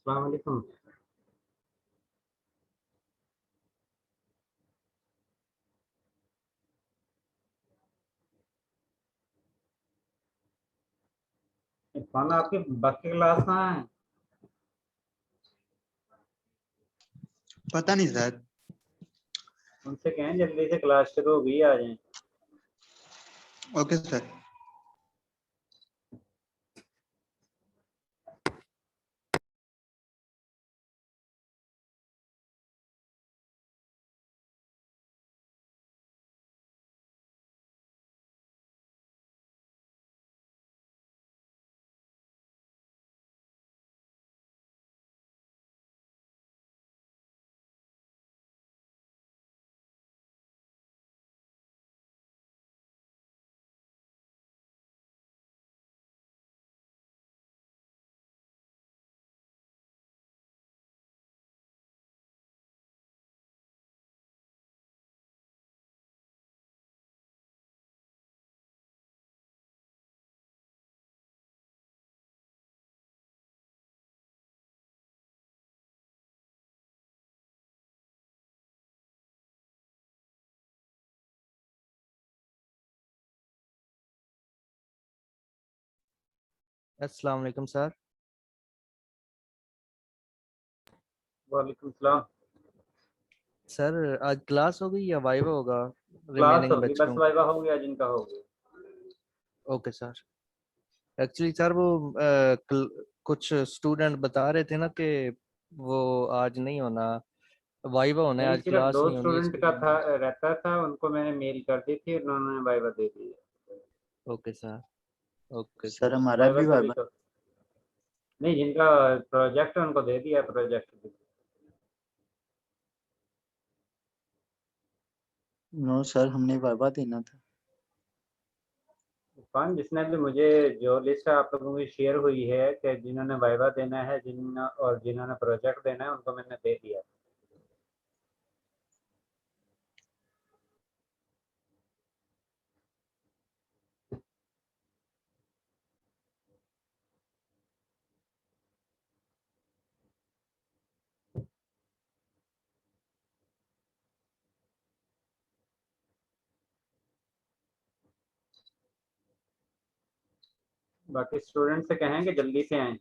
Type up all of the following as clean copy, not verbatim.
अस्सलाम वालेकुम। इरफान, आपकी बाकी क्लास कहाँ है? पता नहीं सर। उनसे कहें जल्दी से क्लास शुरू हो गई, आ जाएं। Okay sir. अस्सलाम वालेकुम सर। वालेकुम सलाम। सर आज क्लास होगी या वाइवा होगा क्लास रिमेनिंग होगी, बस बच्चों? वाइवा हो गया जिनका हो गया। Okay sir. एक्चुअली सर वो कुछ स्टूडेंट बता रहे थे ना कि वो आज नहीं होना, वाइवा होना है नहीं, आज, सिर्फ क्लास 2 नहीं होनी स्टूडेंट का इसलिए। था, रहता था, उनको मैंने मेल कर दी थी, उन्होंने वाइवा दे दी है। Okay sir. Okay sir sir. हमारा वाइवा भी से भी वाइवा। तो नहीं, जिनका प्रोजेक्ट है उनको दे दिया प्रोजेक्ट भी। नो सर, हमने वाइवा देना था। इरफान, जिसने भी मुझे जो लिस्ट आप लोगों की शेयर हुई है कि जिन्होंने वाइवा देना है और जिन्होंने प्रोजेक्ट देना है, उनको मैंने दे दिया। बाकी स्टूडेंट से कहें कि जल्दी से आएं।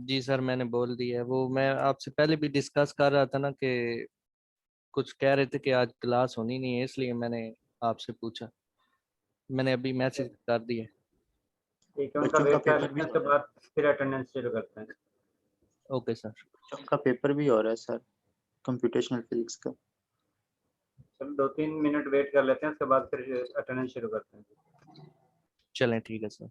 जी सर, मैंने बोल दिया है। वो मैं आपसे पहले भी डिस्कस कर रहा था ना कि कुछ कह रहे थे कि आज क्लास होनी नहीं है, इसलिए मैंने आपसे पूछा। मैंने अभी मैसेज कर दिया। ठीक है, उनका बच्चों का वेट कर पेपर लेते भी हैं, हो उसके रहा बाद फिर अटेंडेंस शुरू करते हैं। Okay sir. है। बच्चों का पेपर भी हो रहा है सर, कंप्यूटेशनल फिजिक्स का। चलो 2-3 मिनट वेट कर लेते हैं, उसके बाद फिर अटेंडेंस शुरू करते हैं। चलें, ठीक है सर।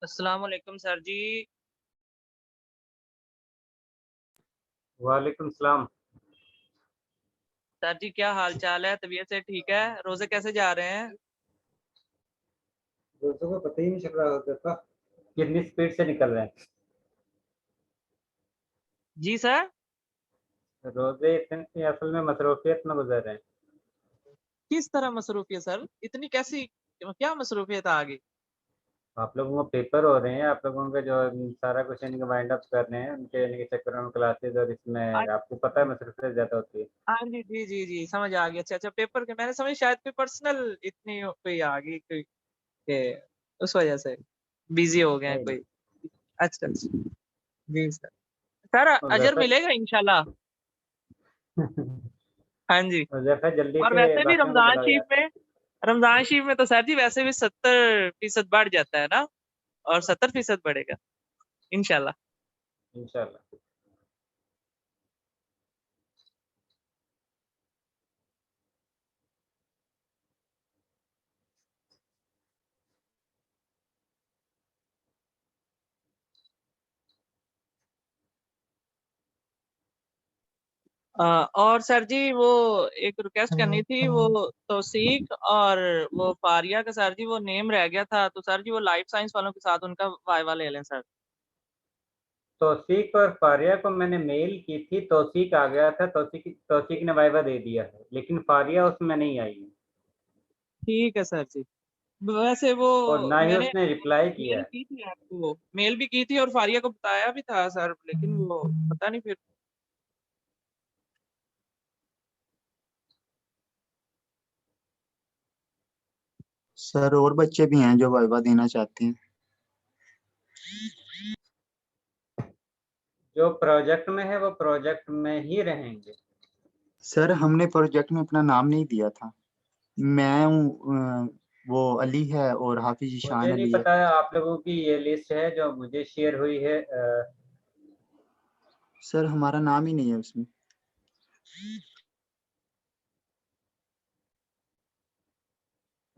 अस्सलाम वालेकुम सर जी। वालेकुम सलाम। सर जी क्या हाल चाल है, तबीयत से ठीक है? रोजे कैसे जा रहे हैं? दोस्तों को पता ही नहीं चल रहा होता था कितनी स्पीड से निकल रहे हैं। जी सर। रोजे इतने असल में मसरूफियत में गुजर रहे हैं। किस तरह मसरूफियत सर? इतनी कैसी, क्या मसरूफियत आ गई? आप लोगों को पेपर हो रहे हैं, आप लोगों का जो सारा कुछ इनके वाइंड अप कर रहे हैं, इनके चक्करों में क्लासेज, और इसमें आपको पता है मसरूफियत ज्यादा होती है। हाँ जी, जी जी जी, समझ आ गया। अच्छा अच्छा, पेपर के मैंने समझ शायद कोई पर्सनल इतनी कोई आ गई कोई के उस वजह से बिजी हो गए हैं नहीं कोई। अच्छा अच्छा, जी सर। सर अजर हुज़ैफ़ा मिलेगा इंशाल्लाह। हाँ जी। हुज़ैफ़ा जल्दी और से वैसे भी बाकियों को बुलाओ यार। रमजान शरीफ में तो सर जी वैसे भी 70% बढ़ जाता है ना, और 70% बढ़ेगा इंशाल्लाह। इंशाल्लाह। और सर जी वो एक रिक्वेस्ट करनी थी, वो तौसीक और वो फारिया का सर जी वो नेम रह गया था, तो सर जी वो लाइफ साइंस वालों के साथ उनका वाइवा ले लें सर। तौसीक और फारिया को मैंने मेल की थी, तौसीक आ गया था, तौसीक ने वाइवा दे दिया है, लेकिन फारिया उसमें नहीं आई है ठीक है सर जी। वैसे वो और ना ही मैंने उसने रिप्लाई किया मेल है। की थी आपको, मेल भी की थी और फारिया को बताया भी था सर, लेकिन वो पता नहीं फिर। सर और बच्चे भी हैं जो वाइवा देना चाहते हैं। जो प्रोजेक्ट में है वो प्रोजेक्ट में ही रहेंगे। सर हमने प्रोजेक्ट में अपना नाम नहीं दिया था। मैं हूँ, वो अली है और हाफिज ईशान मुझे नहीं अली है। पता, आप लोगों की ये लिस्ट है जो मुझे शेयर हुई है। सर हमारा नाम ही नहीं है उसमें।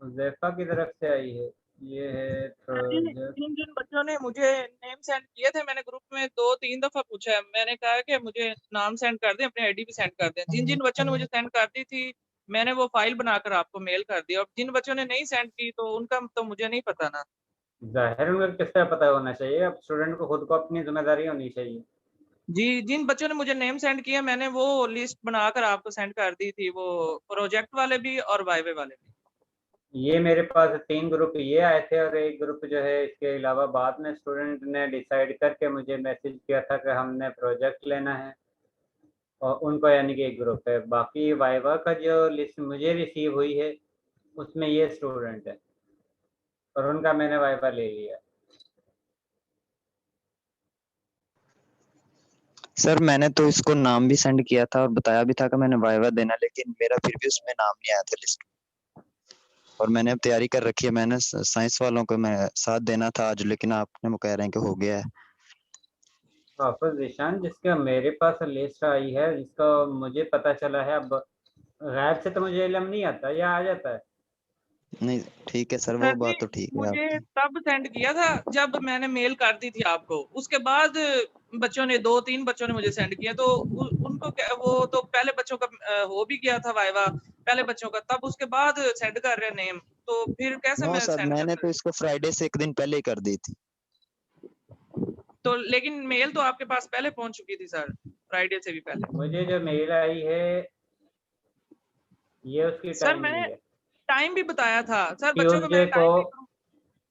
हुज़ैफ़ा की तरफ से आई है। ये है सर जी, प्रोजेक्ट। जिन जिन बच्चों ने मुझे नेम सेंड किए थे, मैंने ग्रुप में 2-3 दफा पूछा है, मैंने कहा कि मुझे नाम सेंड कर दें, अपनी आईडी भी सेंड कर दें। जिन जिन बच्चों ने मुझे सेंड कर दी थी, मैंने वो फाइल बनाकर आपको मेल कर दी, और जिन बच्चों ने नहीं सेंड की तो उनका तो मुझे नहीं पता ना। ज़ाहिर उनको किस तरह पता होना चाहिए, अब स्टूडेंट को खुद को अपनी ज़िम्मेदारी होनी चाहिए। जी, जिन बच्चों ने मुझे नेम सेंड किया, मैंने वो लिस्ट बनाकर आपको सेंड कर दी थी, वो प्रोजेक्ट वाले भी और वाइवे वाले भी। ये मेरे पास 3 ग्रुप ये आए थे और एक ग्रुप जो है इसके अलावा बाद में स्टूडेंट ने डिसाइड करके मुझे मैसेज किया था कि हमने प्रोजेक्ट लेना है, और उनको यानी कि एक ग्रुप है। बाकी वाइवा का जो लिस्ट मुझे रिसीव हुई है उसमें ये स्टूडेंट है और उनका मैंने वाइवा ले लिया। सर मैंने तो इसको नाम भी सेंड किया था और बताया भी था कि मैंने वाइवा देना, लेकिन मेरा फिर भी उसमें नाम नहीं आया था लिस्ट में। और मैंने अब तैयारी कर रखी है, मैंने साइंस वालों को मैं साथ देना था आज, लेकिन आपने वो कह रहे हैं कि हो गया है। हाफिज ईशान, जिसका मेरे पास लिस्ट आई है, जिसका मुझे पता चला है, अब गैब से तो मुझे इल्म नहीं आता या आ जाता है। नहीं ठीक है सर, वो सर जी, बात तो ठीक है मुझे आपकी। तब सेंड किया था जब मैंने मेल कर दी थी आपको, उसके बाद बच्चों ने 2-3 बच्चों ने मुझे सेंड किया, तो उनको वो तो पहले बच्चों का हो भी गया था वाइवा पहले बच्चों का, तब उसके बाद सेंड कर रहे नेम, तो फिर कैसे नो मैं सर, सेंड मैंने कर। तो इसको फ्राइडे से एक दिन पहले ही कर दी थी। तो लेकिन मेल तो आपके पास पहले पहुंच चुकी थी सर, फ्राइडे से भी पहले। मुझे जो मेल आई है ये उसकी सर टाइमिंग मैंने है। टाइम भी बताया था सर, बच्चों को ट्यूसडे मैंने को टाइम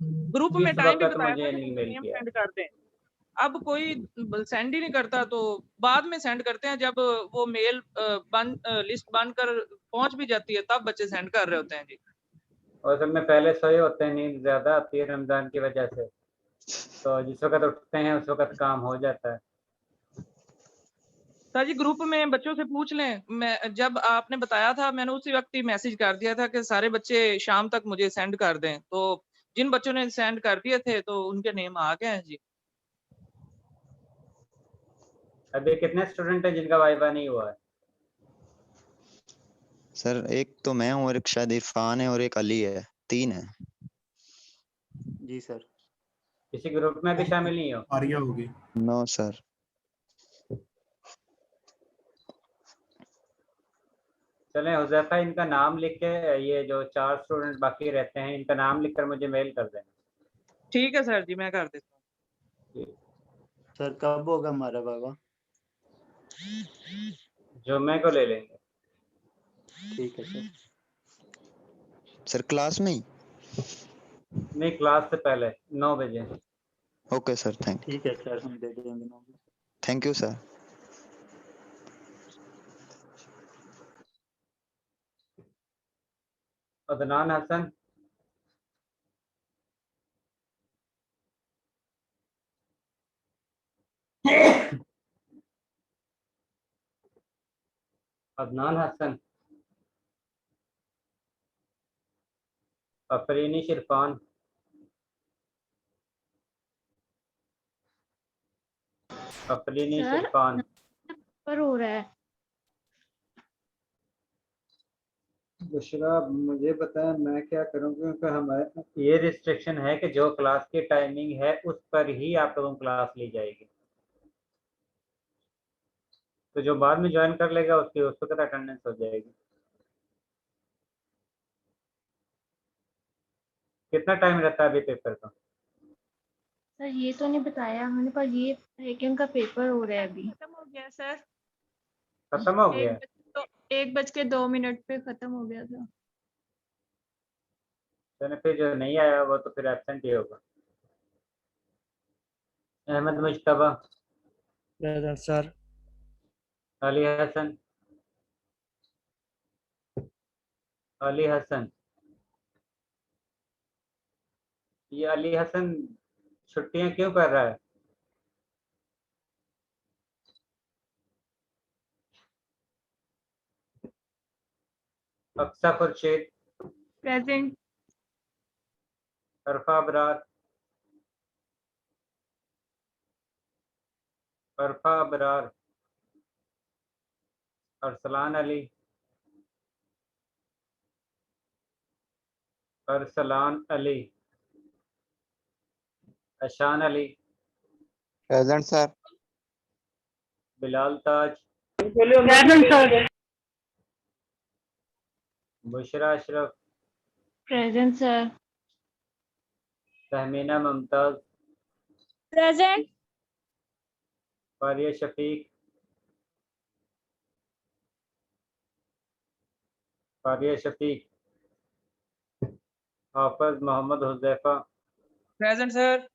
भी ग्रुप में किस टाइम भी वक्त बताया था मुझे कि नहीं मुझे मेल नेम किया है। सेंड कर दें। अब कोई सेंड ही नहीं करता, तो बाद में सेंड करते हैं जब वो मेल लिस्ट बनकर पहुंच भी जाती है, तब बच्चे सेंड कर रहे होते हैं जी। और सब में पहले सोए होते हैं, नींद ज़्यादा आती है रमज़ान की वजह से, तो जिस वक़्त उठते हैं उस वक़्त काम हो जाता है। सर जी ग्रुप में बच्चों से पूछ लें, मैं जब आपने बताया था मैंने उसी वक्त ही मैसेज कर दिया था कि सारे बच्चे शाम तक मुझे सेंड कर दें, तो जिन बच्चों ने सेंड कर दिए थे तो उनके नेम आ गए हैं जी। अभी कितने स्टूडेंट हैं जिनका वाइवा नहीं हुआ है? सर एक तो मैं हूँ और एक शायद इरफान है और एक अली है, 3 है। जी सर। किसी ग्रुप में भी शामिल नहीं हो? आर्या होगी। No sir. चलें हुज़ैफ़ा, इनका नाम लिख के, ये जो 4 स्टूडेंट बाकी रहते हैं इनका नाम लिखकर मुझे मेल कर देना। ठीक है सर जी, मैं कर देता हूँ। सर कब होगा हमारा वाइवा? जुम्मे को ले लेंगे। ठीक है सर। सर क्लास में ही? नहीं, क्लास से पहले 9 बजे। ओके सर, ठीक है सर, हम दे देंगे 9 बजे। Thank you sir. Adnan Hasan. Adnan Hasan. Afrini Shirfan. Afrini sir Shirfan. पर हो रहा है। बुशरा, मुझे बताएं मैं क्या करूं, क्योंकि हमारे ये रिस्ट्रिक्शन है कि जो क्लास की टाइमिंग है उस पर ही आप लोगों की क्लास ली जाएगी। तो जो बाद में ज्वाइन कर लेगा उसकी उस वक्त अटेंडेंस हो जाएगी। कितना टाइम रहता है अभी पेपर का? सर ये तो नहीं बताया हमने, पर ये है कि उनका पेपर हो रहा है अभी। खत्म हो गया सर। खत्म हो गया? 1:02 पे खत्म हो गया था। तो फिर जो नहीं आया वो तो फिर एब्सेंट ही होगा। अहमद मुश्तबा। Present sir. अली हसन। अली हसन। ये अली हसन छुट्टियां क्यों कर रहा है? Aqsa Khurshid. Present. Arfa Abrar. Arfa Abrar. Arsalan Ali. Arsalan Ali. Ahsan Ali. Present sir. Bilal Taj. Present sir. Bushra Ashraf. Present sir. Tahmina Mumtaz. Present. Faria Shafiq. Faria Shafiq. Hafiz Mohammad Huzaifa. Present sir.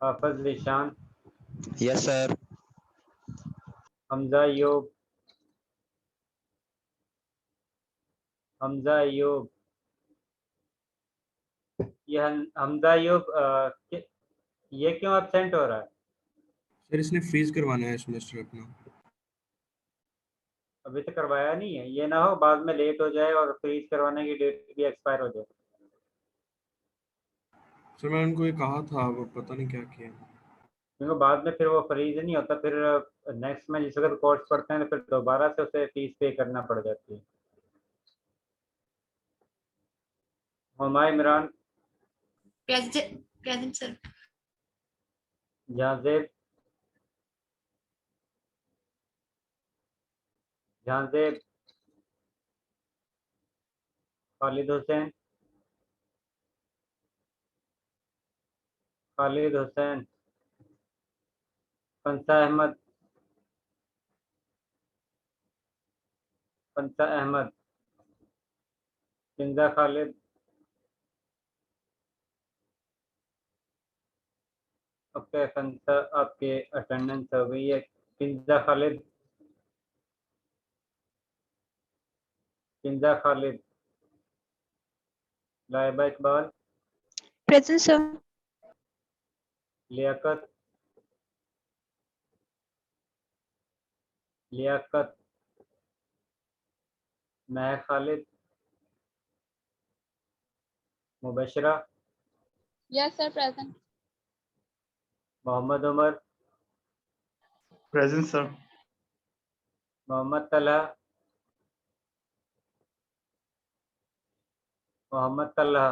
Hafiz Nishan. Yes sir. Hamza Ayub. Hamza Ayub. ये हमजा अयूब ये क्यों एब्सेंट हो रहा है? सर इसने फ्रीज करवाना है सेमेस्टर अपना। अभी तक करवाया नहीं है, ये ना हो बाद में लेट हो जाए और फ्रीज करवाने की डेट भी एक्सपायर हो जाए। सर मैंने उनको ये कहा था, वो पता नहीं क्या किया। क्योंकि बाद में फिर वो फ्रीज नहीं होता, फिर नेक्स्ट में जिस वक्त कोर्स पढ़ते हैं तो फिर दोबारा से उसे फीस पे करना पड़ जाती है। हुमा इमरान। Present sir. जहाजेब। जहाजेब। खालिद हुसैन। खालिद हुसैन। फंसा अहमद। फंसा अहमद। किंजा खालिद। ओके फंसा, आपके अटेंडेंस हो गई है। Kinza Khalid. Kinza Khalid. Laiba Iqbal. Present sir. Liaquat. Liaquat. Mehak Khalid. Mubashra. Yes sir present. Mohammad Umar. Present sir. Mohammad Talha. Mohammad Talha.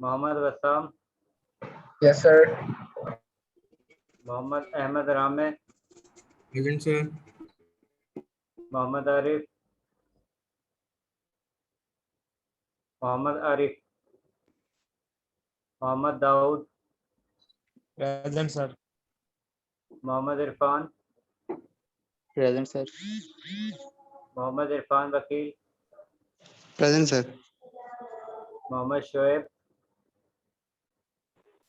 Mohammad Wasam. Yes sir. Mohammad Ahmad Rame. Present sir. Mohammad Arif. Mohammad Arif. Mohammad Daud. Present sir. Mohammad Irfan, present sir. Mohammad Irfan Wakeel, present sir. Mohammad Shoaib,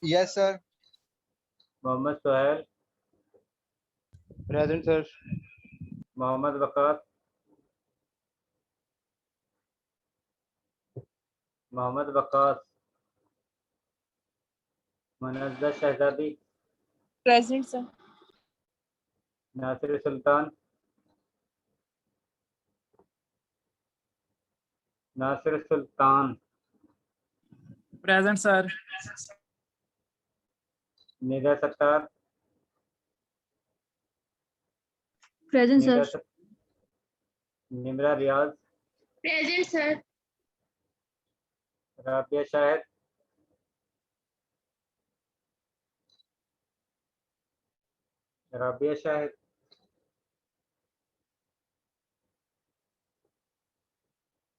yes sir. Mohammad Suhail, present sir. Mohammad Waqas, Mohammad Waqas, Munazza Shahzadi, present sir. Nasir Sultan, Nasir Sultan, present sir. Nida Sattar, present Nida sir. Nimra Riaz, present sir. Rabia Shahid, Rabia Shahid,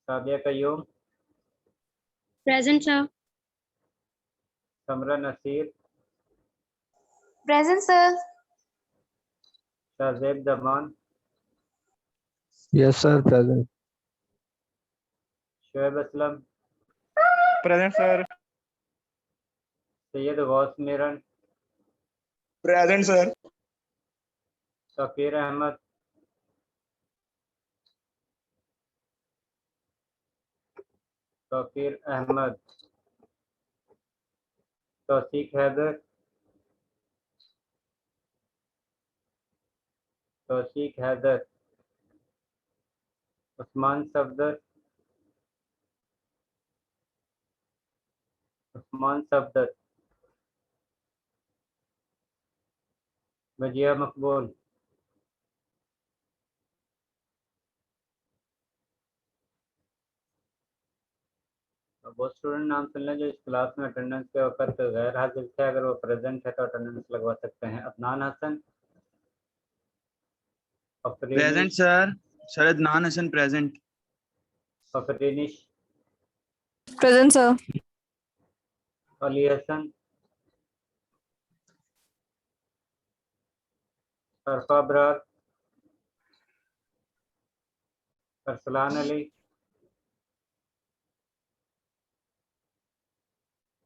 Sabia Qayyum, present sir. Samra Naseer, present sir. Shahzeb Zaman, yes sir present. Shoaib Aslam, present sir. Syed Ghaus Meeran, present sir. Shakir Ahmad, Shakir Ahmad, Tauseeq Haider, Tauseeq Haider, Usman Safdar, Usman Safdar, Wajiha Maqbool, वो student नाम सुन लें जो इस class में attendance के वक्त गैर हाजिर थे, अगर वो प्रेजेंट है तो अटेंडेंस लगवा सकते हैं। Adnan Hasan, present sir. Sir Adnan Hasan present. Afreenish, present sir. Ali Hasan, Arfa Barar, Arsalan Ali,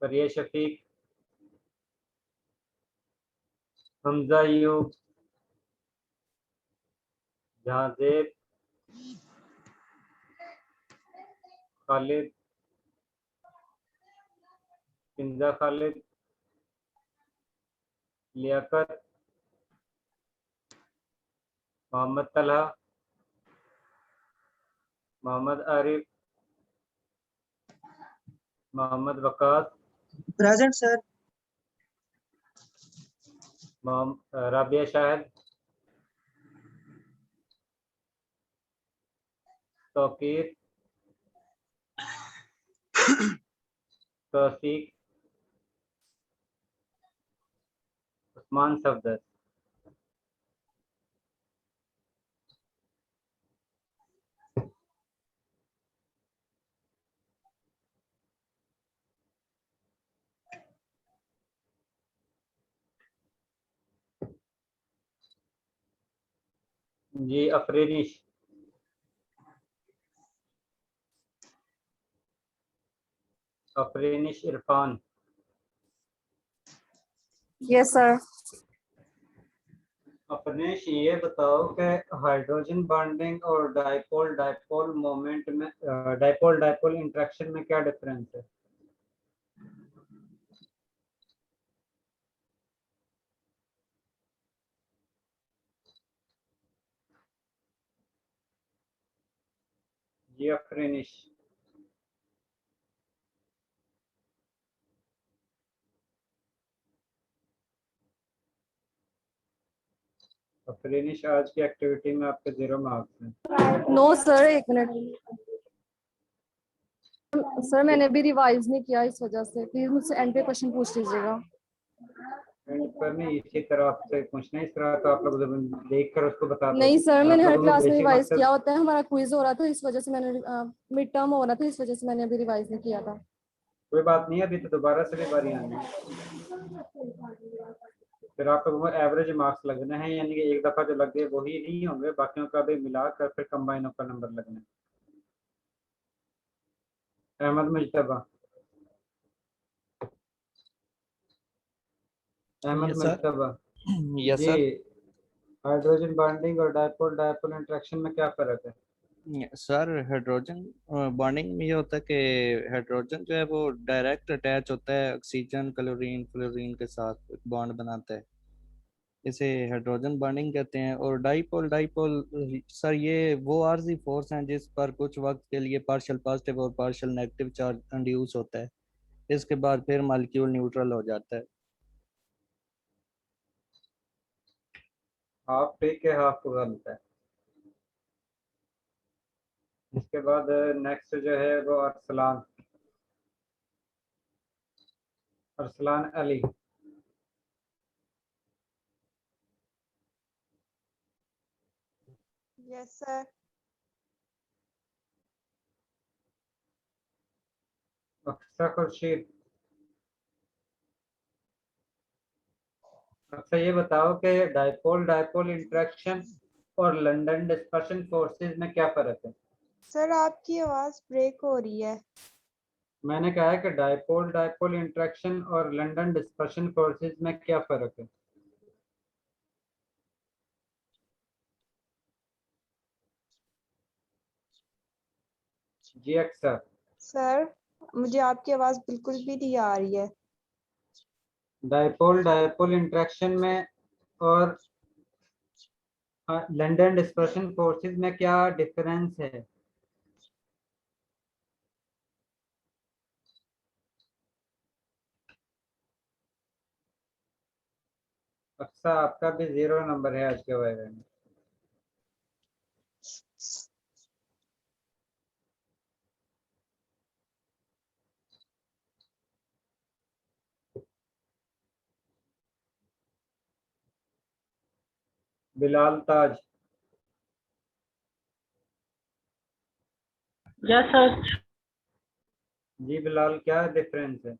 Faria Shafiq, Hamza Ayub, Jahanzeb, Khalid, Kinza Khalid, Liaquat, Mohammad Talha, Mohammad Arif, Mohammad Waqas, present sir. Rabia Shahid, Tauqeer, Tauseeq, Usman Safdar. जी अफरीनिश, अफरीनिश इरफान, यस सर। अफरीनिश ये बताओ कि हाइड्रोजन बॉन्डिंग और डाइपोल डाइपोल मोमेंट में डाइपोल डाइपोल इंटरेक्शन में क्या डिफरेंस है? जी अफरीनिश, अफरीनिश आज की एक्टिविटी में आपके 0 मार्क्स हैं। नो सर, एक मिनट सर, मैंने अभी रिवाइज नहीं किया, इस वजह से प्लीज मुझसे एंड पे क्वेश्चन पूछ लीजिएगा। पर नहीं इसी तरह आपसे पूछना, इस तरह तो आप लोग देख कर उसको बता दो। नहीं सर, मैंने आप हर लोगों को क्लास में बेसिक रिवाइज मकसद किया होता है, हमारा क्विज हो रहा था, इस वजह से मैंने मिड टर्म हो रहा था, इस वजह से मैंने अभी रिवाइज नहीं किया था। कोई बात नहीं है, अभी तो दोबारा से भी बारी आनी है। फिर आपको वो एवरेज मार्क्स लगने हैं, यानी कि एक दफ़ा जो लग गए वही नहीं होंगे, बाकियों का भी मिलाकर फिर कंबाइन होकर नंबर लगने। Ahmad Mujtaba, Ahmad yes sir. Mujtaba yes जी, सर। हाइड्रोजन बॉन्डिंग और डायपोल डायपोल इंटरेक्शन में क्या फ़र्क है? सर हाइड्रोजन बॉन्डिंग में ये होता है कि हाइड्रोजन जो है वो डायरेक्ट अटैच होता है ऑक्सीजन क्लोरीन फ्लोरीन के साथ बॉन्ड बनाता है, इसे हाइड्रोजन बॉन्डिंग कहते हैं। और डाइपोल डाइपोल सर ये वो आर्जी फोर्स हैं जिस पर कुछ वक्त के लिए पार्शियल पॉजिटिव और पार्शियल नेगेटिव चार्ज इंड्यूस होता है, इसके बाद फिर मॉलिक्यूल न्यूट्रल हो जाता है। हाफ ठीक है, हाफ गलत है। इसके बाद नेक्स्ट जो है वो अरसलान, अरसलान अली। Yes sir. अक्सा खुर्शीद, अच्छा ये बताओ कि डायपोल डायपोल इंटरेक्शन और लंदन डिस्पर्शन फोर्सेस में क्या फ़र्क है? सर आपकी आवाज ब्रेक हो रही है। मैंने कहा है कि डायपोल डायपोल इंटरेक्शन और लंदन डिस्पर्शन फोर्सेस में क्या फ़र्क है? जी अक्सर। सर मुझे आपकी आवाज बिल्कुल भी नहीं आ रही है। डायपोल डायपोल इंटरेक्शन में और लंदन डिस्पर्शन फोर्सेस में क्या डिफरेंस है? अक्सर आपका भी 0 नंबर है आज के वायवे में। बिलाल ताज। Yes sir. जी बिलाल, क्या डिफरेंस है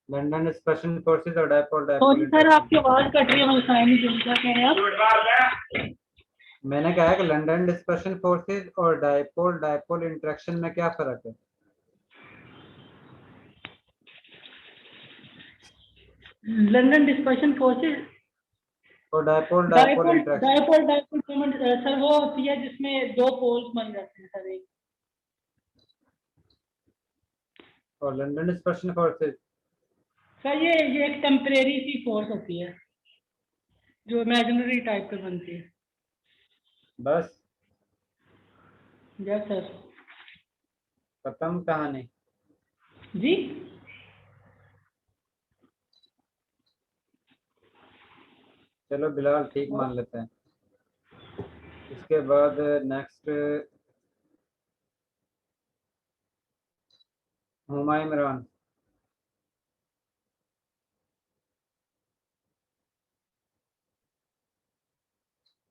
लंदन डिस्पर्शन फोर्सेस और dipole dipole sorry sir interaction? आपकी आवाज कट रही है, मैं सुनाई नहीं दे रहा, क्या कह रहे हैं आप? मैंने कहा है कि लंदन डिस्पर्शन फोर्सेस और डायपोल डायपोल इंटरेक्शन में क्या फ़र्क है? लंदन डिस्पर्शन फोर्सेस और dipole dipole dipole interaction dipole dipole moment sir वो होती है जिसमें दो पोल्स बन जाते हैं सर एक। और लंदन डिस्पर्शन फोर्सेस? सर ये एक टेम्परेरी सी फोर्स होती है जो इमेजिनरी टाइप की बनती है। बस यस सर। खत्म कहानी। जी चलो बिलाल ठीक मान लेते हैं। इसके बाद नेक्स्ट हुमा इमरान।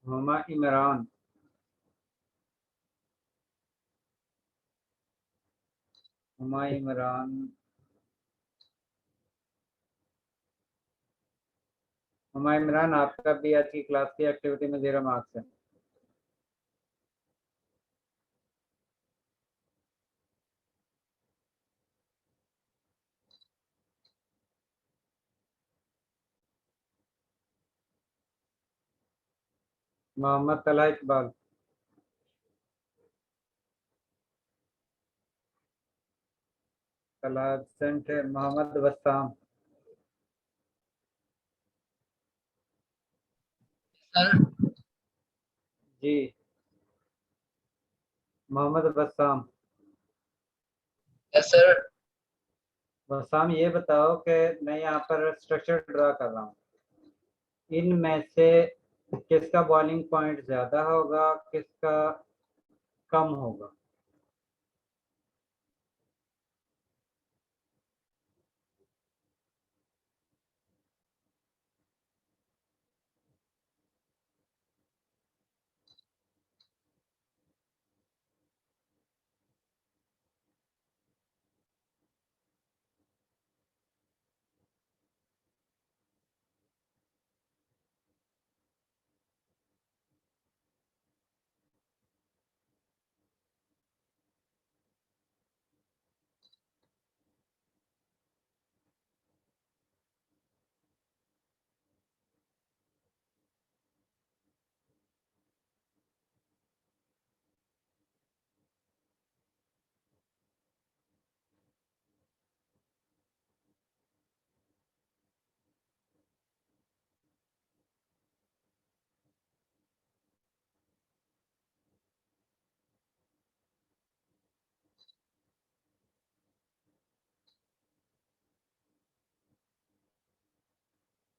हुमा इमरान, हुमा इमरान। हुमा इमरान, आपका भी आज की क्लास की एक्टिविटी में 0 मार्क्स है। मोहम्मद तलहा इकबाल, तलहा एब्सेंट है। मोहम्मद वस्साम, जी मोहम्मद वस्साम। Yes sir. वस्साम, ये बताओ कि मैं यहाँ पर स्ट्रक्चर ड्रा कर रहा हूँ, इनमें से किसका बॉइलिंग पॉइंट ज़्यादा होगा, किसका कम होगा?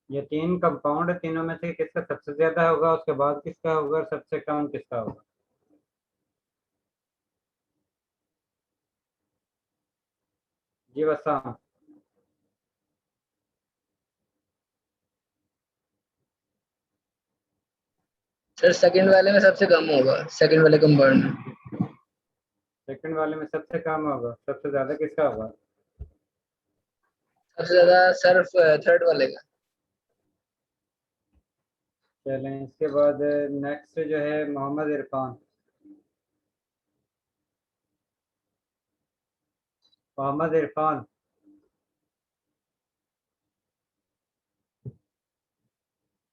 ये 3 कंपाउंड है, तीनों में से किसका सबसे ज्यादा होगा, उसके बाद किसका होगा और सबसे कम किसका होगा? जी वसाम। सर सेकंड वाले में सबसे कम होगा, सेकंड वाले कंपाउंड में। सेकंड वाले में सबसे कम होगा, सबसे ज्यादा किसका होगा? सबसे ज्यादा सर थर्ड वाले का। चलें, इसके बाद नेक्स्ट जो है मोहम्मद इरफान। मोहम्मद इरफान।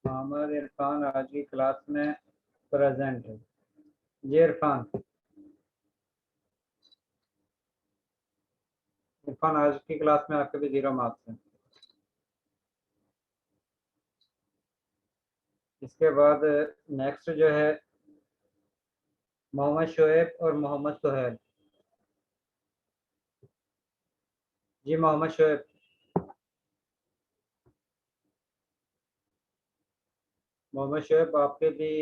मोहम्मद इरफान आज की क्लास में प्रेजेंट है। जी इरफान। इरफान आज की क्लास में आपके भी 0 मार्क्स हैं। इसके बाद नेक्स्ट जो है मोहम्मद शोएब और मोहम्मद सुहेल। जी मोहम्मद शोएब। मोहम्मद शोएब आपके भी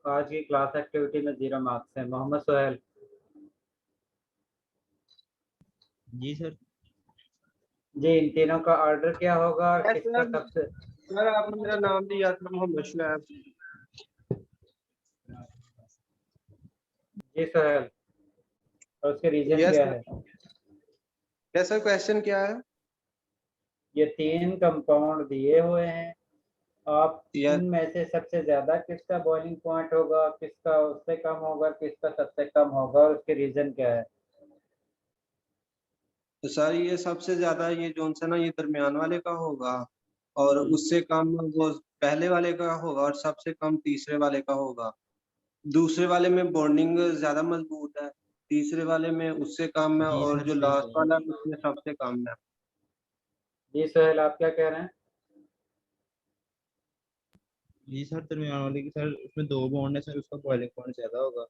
आज की क्लास एक्टिविटी में 0 मार्क्स हैं। मोहम्मद सुहेल। जी सर। जी इन तीनों का ऑर्डर क्या होगा और किसका सबसे? सर आपने मेरा नाम दिया था मोहम्मद शुएब। जी सुहेल, और उसके रीजन क्या है? यस सर, क्वेश्चन क्या है? ये 3 कंपाउंड दिए हुए हैं, आप इनमें से सबसे ज्यादा किसका बॉइलिंग पॉइंट होगा, किसका उससे कम होगा, किसका सबसे कम होगा और उसके रीजन क्या है? तो सर ये सबसे ज्यादा ये जोन सा ना ये दरमियान वाले का होगा, और उससे कम वो पहले वाले का होगा, और सबसे कम तीसरे वाले का होगा। दूसरे वाले में बॉन्डिंग ज्यादा मजबूत है, तीसरे वाले में उससे कम है, और जो लास्ट वाला है उसमें सबसे कम है। जी सोहेल, आप क्या कह रहे हैं? जी सर, दरमियान वाले की सर उसमें 2 बॉन्ड है सर, उसका बॉइलिंग पॉइंट ज्यादा होगा।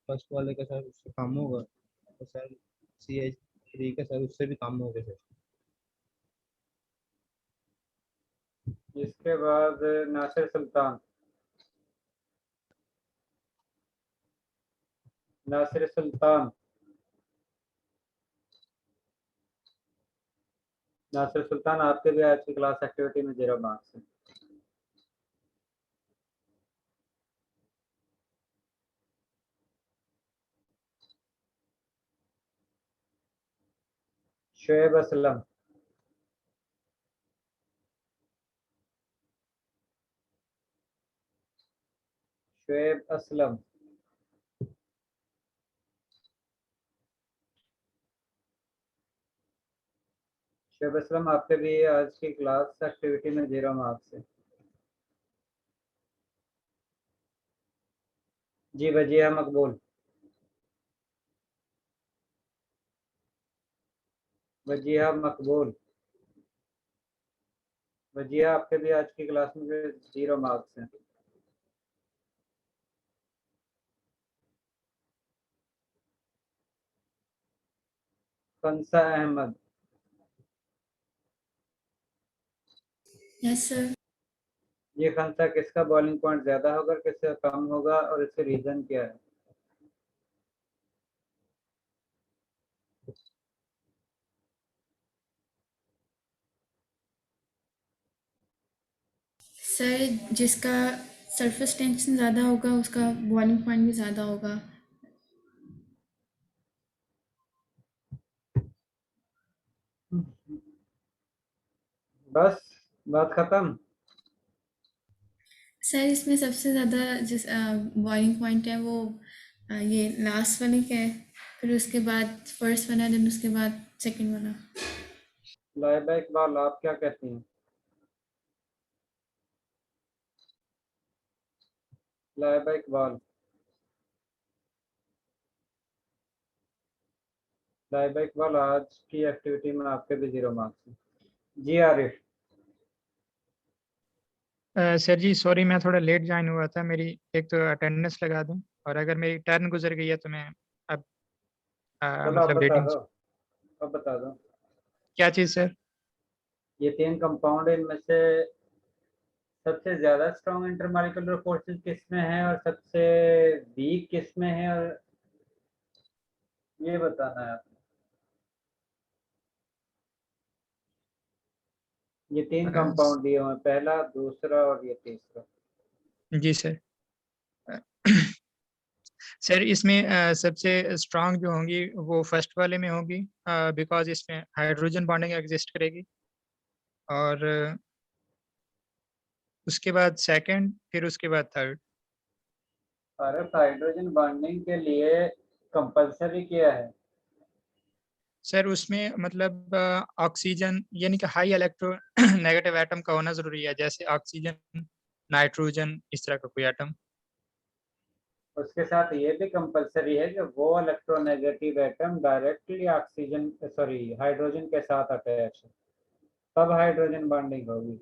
फर्स्ट वाले का सर उससे कम होगा, तो सर CH3 का सर उससे भी कम होगा सर। इसके बाद नासिर सुल्तान। नासिर सुल्तान। नासिर सुल्तान आपके भी आज की क्लास एक्टिविटी में 0 मार्क्स हैं। शुएब असलम। शुएब असलम। शुएब असलम आपके भी आज की क्लास एक्टिविटी में 0 मार्क्स है। जी वजीहा मकबूल। वजीहा मकबूल। वजीहा आपके भी आज की क्लास में 0 मार्क्स हैं। खंसा अहमद। Yes sir. ये खंसा किसका बॉलिंग पॉइंट ज्यादा होगा, किसका कम होगा और इसके रीजन क्या है? सर जिसका सरफेस टेंशन ज़्यादा होगा उसका बॉइलिंग पॉइंट भी ज़्यादा होगा। बस बात खत्म। सर इसमें सबसे ज़्यादा जिस बॉइलिंग पॉइंट है वो ये लास्ट वाले का है, फिर उसके बाद फर्स्ट वाला, देन उसके बाद सेकंड वाला। लाइबा इकबाल, आप क्या कहती हैं? लाइबा इकबाल। लाइबा इकबाल आज की एक्टिविटी में आपके भी 0 मार्क्स हैं। जी आरिफ। सर जी सॉरी, मैं थोड़ा लेट ज्वाइन हुआ था, मेरी एक तो अटेंडेंस लगा दूं, और अगर मेरी टर्न गुजर गई है तो मैं अब चलो आप मतलब बता रेटिंग। दो, अब बता दो। क्या चीज़ सर? ये 3 कंपाउंड, इनमें से सबसे ज्यादा स्ट्रॉन्ग इंटरमॉलिक्यूलर फोर्सेस किसमें है और सबसे वीक किसमें है, और ये बताना है आपने। ये 3 कंपाउंड दिए हुए हैं, पहला, दूसरा और ये तीसरा। जी सर। सर इसमें सबसे स्ट्रांग जो होंगी वो फर्स्ट वाले में होगी, बिकॉज इसमें हाइड्रोजन बॉन्डिंग एग्जिस्ट करेगी, और उसके बाद सेकंड, फिर उसके बाद थर्ड। अरे हाइड्रोजन बॉन्डिंग के लिए कंपलसरी क्या है? सर उसमें मतलब ऑक्सीजन यानी कि हाई इलेक्ट्रो नेगेटिव एटम का होना जरूरी है, जैसे ऑक्सीजन, नाइट्रोजन, इस तरह का कोई एटम। उसके साथ ये भी कंपलसरी है कि वो electronegative atom directly oxygen hydrogen के साथ अटैच है, तब हाइड्रोजन बॉन्डिंग होगी,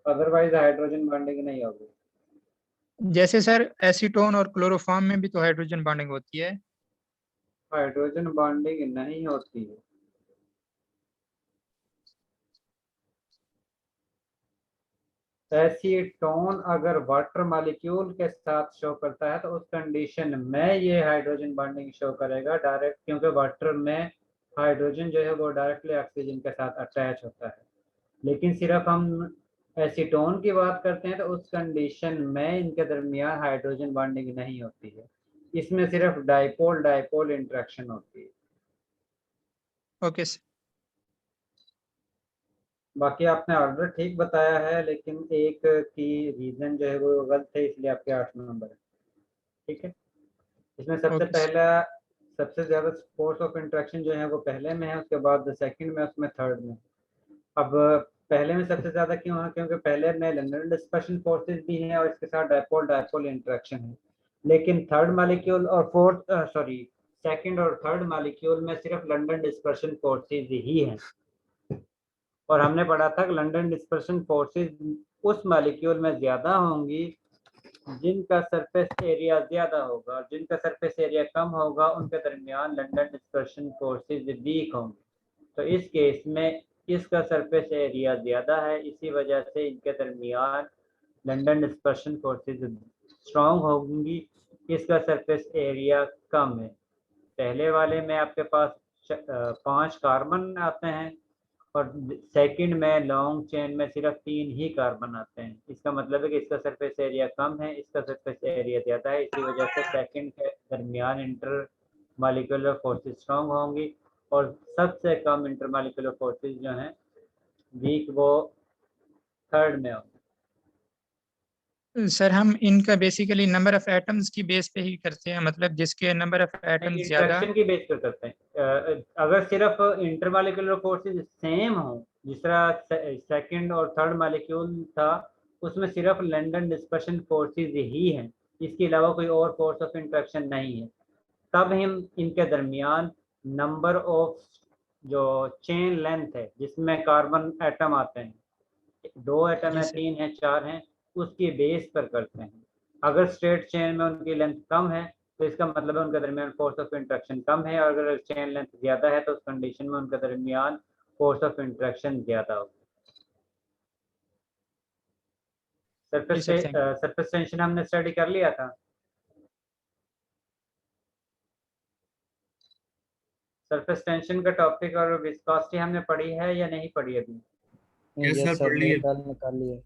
अदरवाइज हाइड्रोजन बॉन्डिंग नहीं होगी। जैसे सर एसीटोन और क्लोरोफॉर्म में भी तो हाइड्रोजन बॉन्डिंग होती है। हाइड्रोजन बॉन्डिंग नहीं होती है। एसीटोन अगर वाटर मॉलिक्यूल के साथ शो करता है तो उस कंडीशन में ये हाइड्रोजन बॉन्डिंग शो करेगा डायरेक्ट, क्योंकि वाटर में हाइड्रोजन जो है वो डायरेक्टली ऑक्सीजन के साथ अटैच होता है। लेकिन सिर्फ हम एसीटोन की बात करते हैं तो उस कंडीशन में इनके दरमियान हाइड्रोजन बॉन्डिंग नहीं होती है, इसमें सिर्फ डाइपोल डाइपोल इंटरेक्शन होती है। Okay sir. बाकी आपने ऑर्डर ठीक बताया है, लेकिन एक की रीजन जो है वो गलत है, इसलिए आपके 8 नंबर है। ठीक है, इसमें सबसे ओके सर। पहला, सबसे ज्यादा फोर्स ऑफ इंटरेक्शन जो है वो पहले में है, उसके बाद सेकंड में, उसमें थर्ड में। अब पहले में सबसे ज्यादा क्यों है? क्योंकि पहले में लंडन डिस्पर्शन फोर्सेस भी हैं और इसके साथ डाइपोल डाइपोल इंटरेक्शन है। लेकिन थर्ड मॉलिक्यूल और सेकंड और थर्ड मॉलिक्यूल में सिर्फ लंडन डिस्पर्शन फोर्सेस ही हैं, और हमने पढ़ा था कि लंडन डिस्पर्शन फोर्सेस उस मॉलिक्यूल में ज्यादा होंगी जिनका सरफेस एरिया ज्यादा होगा, और जिनका सरफेस एरिया कम होगा उनके दरमियान लंडन डिस्पर्शन फोर्सेस वीक होंगे। तो इस केस में इसका सरफेस एरिया ज्यादा है, इसी वजह से इनके दरमियान लंडन डिस्पर्शन फोर्सेस स्ट्रॉन्ग होंगी, इसका सरफेस एरिया कम है। पहले वाले में आपके पास 5 कार्बन आते हैं और सेकंड में लॉन्ग चेन में सिर्फ 3 ही कार्बन आते हैं। इसका मतलब है कि इसका सरफेस एरिया कम है, इसका सरफेस एरिया ज़्यादा है, इसी वजह से सेकंड के दरमियान इंटर मॉलिक्यूलर फोर्सेस स्ट्रॉन्ग होंगी, और सबसे कम इंटर मॉलिक्यूलर फोर्सेस जो हैं वीक वो थर्ड में होंगे। सर हम इनका बेसिकली नंबर ऑफ एटम्स की बेस पे ही करते हैं, मतलब जिसके नंबर ऑफ एटम्स ज्यादा। इंटरेक्शन की बेस पर करते हैं। अगर सिर्फ इंटरमॉलिक्यूलर फोर्सेस सेम हो, जिस तरह सेकंड और थर्ड मॉलिक्यूल था, उसमें सिर्फ लंडन डिस्पर्शन फोर्सेस ही हैं, इसके अलावा कोई और फोर्स ऑफ इंटरेक्शन नहीं है, तब हम इनके दरमियान नंबर ऑफ जो चेन लेंथ है जिसमें कार्बन एटम आते हैं, 2 एटम है, 3 है, 4 हैं, उसकी बेस पर करते हैं। अगर स्ट्रेट चेन में उनकी लेंथ कम है तो इसका मतलब है उनके दरमियान फोर्स ऑफ इंटरेक्शन कम है, और अगर चेन लेंथ ज्यादा है तो उस कंडीशन में उनके दरमियान फोर्स ऑफ इंटरेक्शन ज्यादा होगा। सरफेस टेंशन हमने स्टडी कर लिया था। सरफेस टेंशन का टॉपिक और विस्कोसिटी हमने पढ़ी है या नहीं पढ़ी अभी? यस सर, पढ़ ली है।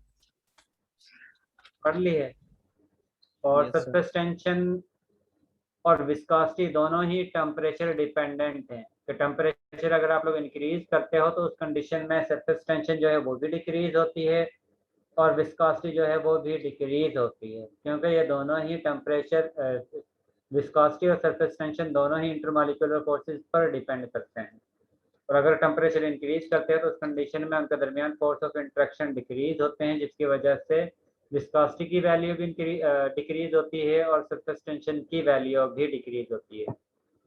पढ़ ली है। और सरफेस टेंशन और विस्कोसिटी दोनों ही टेम्परेचर डिपेंडेंट हैं, तो टेम्परेचर अगर आप लोग इंक्रीज करते हो तो उस कंडीशन में सरफेस टेंशन जो है वो भी डिक्रीज होती है और विस्कोसिटी जो है वो भी डिक्रीज होती है, क्योंकि ये दोनों ही टेम्परेचर, विस्कोसिटी और सरफेस टेंशन दोनों ही इंटरमॉलिक्यूलर फोर्सेस पर डिपेंड करते हैं। और अगर टेम्परेचर इंक्रीज करते हैं तो उस कंडीशन में उनके दरमियान फोर्स ऑफ इंटरेक्शन डिक्रीज होते हैं, जिसकी वजह से विस्कोसिटी की वैल्यू भी डिक्रीज होती है और सरफेस टेंशन की वैल्यू भी डिक्रीज होती है।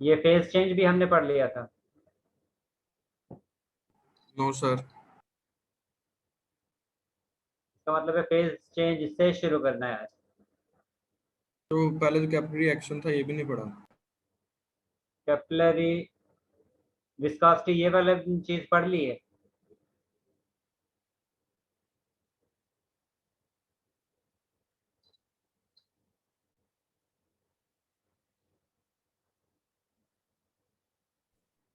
ये फेज चेंज भी हमने पढ़ लिया था। No sir. इसका मतलब है फेज चेंज इससे शुरू करना है आज। तो पहले जो कैपिलरी एक्शन था ये भी नहीं पढ़ा। कैपिलरी, विस्कोसिटी, ये वाला चीज पढ़ ली है।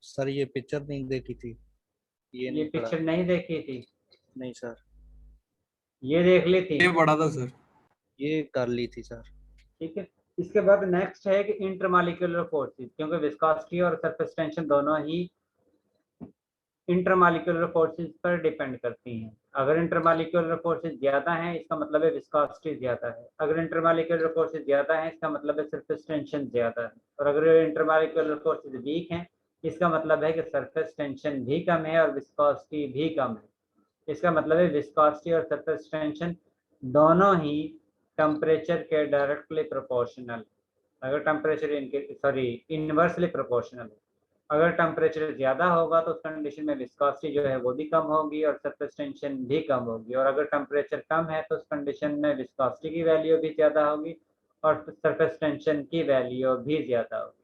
सर ये पिक्चर नहीं देखी थी, ये नहीं पढ़ा। पिक्चर नहीं देखी थी? नहीं सर। ये देख ली थी? ये पढ़ा था सर। ये कर ली थी सर। ठीक है। इसके बाद नेक्स्ट है कि इंटरमॉलिक्यूलर फोर्सेस, क्योंकि विस्कोसिटी और सरफेस टेंशन दोनों ही इंटरमॉलिक्यूलर फोर्सेस पर डिपेंड करती हैं। अगर इंटरमॉलिक्यूलर फोर्सेस ज़्यादा हैं इसका मतलब है विस्कोसिटी ज़्यादा है, अगर इंटरमॉलिक्यूलर फोर्सेस ज़्यादा हैं इसका मतलब है सरफेस टेंशन ज़्यादा है, और अगर इंटरमॉलिक्यूलर फोर्सेस वीक हैं इसका मतलब है कि सरफेस टेंशन भी कम है और विस्कोसिटी भी कम है। इसका मतलब है विस्कोसिटी और सरफेस टेंशन दोनों ही टेम्परेचर के डायरेक्टली प्रोपोर्शनल, अगर टेम्परेचर इनवर्सली प्रोपोर्शनल है। अगर टेम्परेचर ज़्यादा होगा तो उस कंडीशन में विस्कोसिटी जो है वो भी कम होगी और सरफेस टेंशन भी कम होगी, और अगर टेम्परेचर कम है तो उस कंडीशन में विस्कोसिटी की वैल्यू भी ज़्यादा होगी और सरफेस टेंशन की वैल्यू भी ज़्यादा होगी।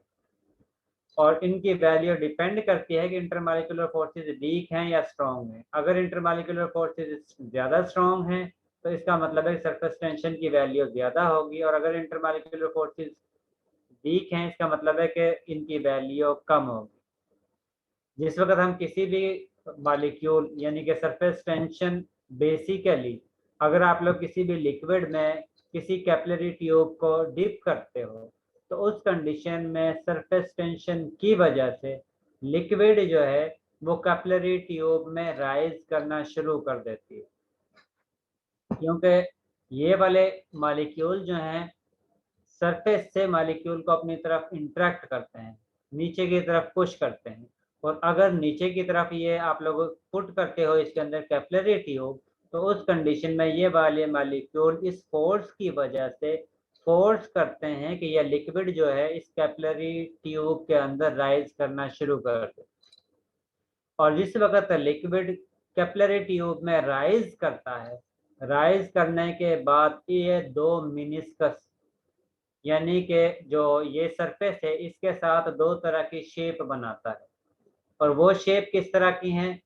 और इनकी वैल्यू डिपेंड करती है कि इंटरमॉलिक्यूलर फोर्सेस वीक हैं या स्ट्रॉन्ग हैं। अगर इंटरमॉलिक्यूलर फोर्सेस ज़्यादा स्ट्रॉन्ग हैं तो इसका मतलब है सरफेस टेंशन की वैल्यू ज़्यादा होगी, और अगर इंटरमॉलिक्यूलर फोर्सेस वीक हैं इसका मतलब है कि इनकी वैल्यू कम होगी। जिस वक्त हम किसी भी मॉलिक्यूल यानी कि सरफेस टेंशन, बेसिकली अगर आप लोग किसी भी लिक्विड में किसी कैपिलरी ट्यूब को डिप करते हो तो उस कंडीशन में सरफेस टेंशन की वजह से लिक्विड जो है वो कैपिलरी ट्यूब में राइज करना शुरू कर देती है, क्योंकि ये वाले मॉलिक्यूल जो हैं सरफेस से मॉलिक्यूल को अपनी तरफ इंट्रैक्ट करते हैं, नीचे की तरफ पुश करते हैं, और अगर नीचे की तरफ ये आप लोग पुट करते हो इसके अंदर कैपिलरी ट्यूब तो उस कंडीशन में ये वाले मॉलिक्यूल इस फोर्स की वजह से फोर्स करते हैं कि यह लिक्विड जो है इस कैपिलरी ट्यूब के अंदर राइज करना शुरू कर दे। और जिस वक्त लिक्विड कैपिलरी ट्यूब में राइज करता है, राइज करने के बाद ये दो मिनिस्कस यानी कि जो ये सरफेस है इसके साथ दो तरह की शेप बनाता है, और वो शेप किस तरह की हैं?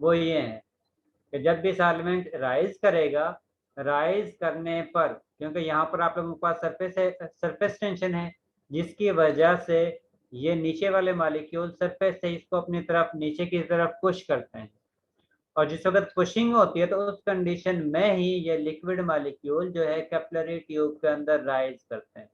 वो ये है कि जब भी सॉल्वेंट राइज करेगा, राइज करने पर क्योंकि यहाँ पर आप लोगों के पास सरफेस है, सरफेस टेंशन है, जिसकी वजह से ये नीचे वाले मॉलिक्यूल सरफेस से इसको अपनी तरफ नीचे की तरफ पुश करते हैं, और जिस वक्त पुशिंग होती है तो उस कंडीशन में ही ये लिक्विड मॉलिक्यूल जो है कैपिलरी ट्यूब के अंदर राइज करते हैं,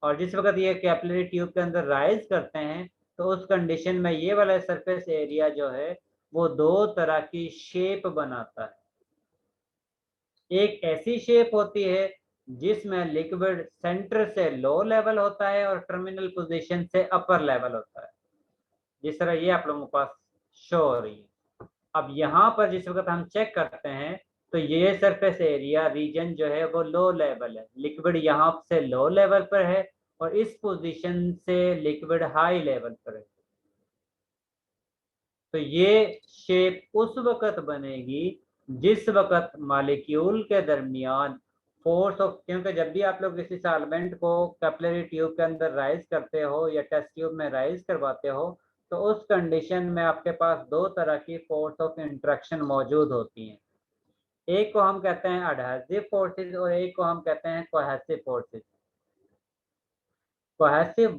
और जिस वक्त ये कैपिलरी ट्यूब के अंदर राइज करते हैं तो उस कंडीशन में ये वाला सरफेस एरिया जो है वो दो तरह की शेप बनाता है। एक ऐसी शेप होती है जिसमें लिक्विड सेंटर से लो लेवल होता है और टर्मिनल पोजीशन से अपर लेवल होता है, जिस तरह ये आप लोगों के पास शो हो रही है। अब यहाँ पर जिस वक्त हम चेक करते हैं तो ये सरफेस एरिया रीजन जो है वो लो लेवल है, लिक्विड यहाँ से लो लेवल पर है और इस पोजीशन से लिक्विड हाई लेवल पर है। तो ये शेप उस वक्त बनेगी जिस वक्त मॉलिक्यूल के दरमियान फोर्स ऑफ, क्योंकि जब भी आप लोग किसी सॉल्वेंट को कैपिलरी ट्यूब के अंदर राइज करते हो या टेस्ट ट्यूब में राइज करवाते हो तो उस कंडीशन में आपके पास दो तरह की फोर्स ऑफ इंट्रैक्शन मौजूद होती हैं। एक को हम कहते हैं एडहेसिव फोर्सेस और एक को हम कहते हैं कोहेसिव फोर्सेस। कोहेसिव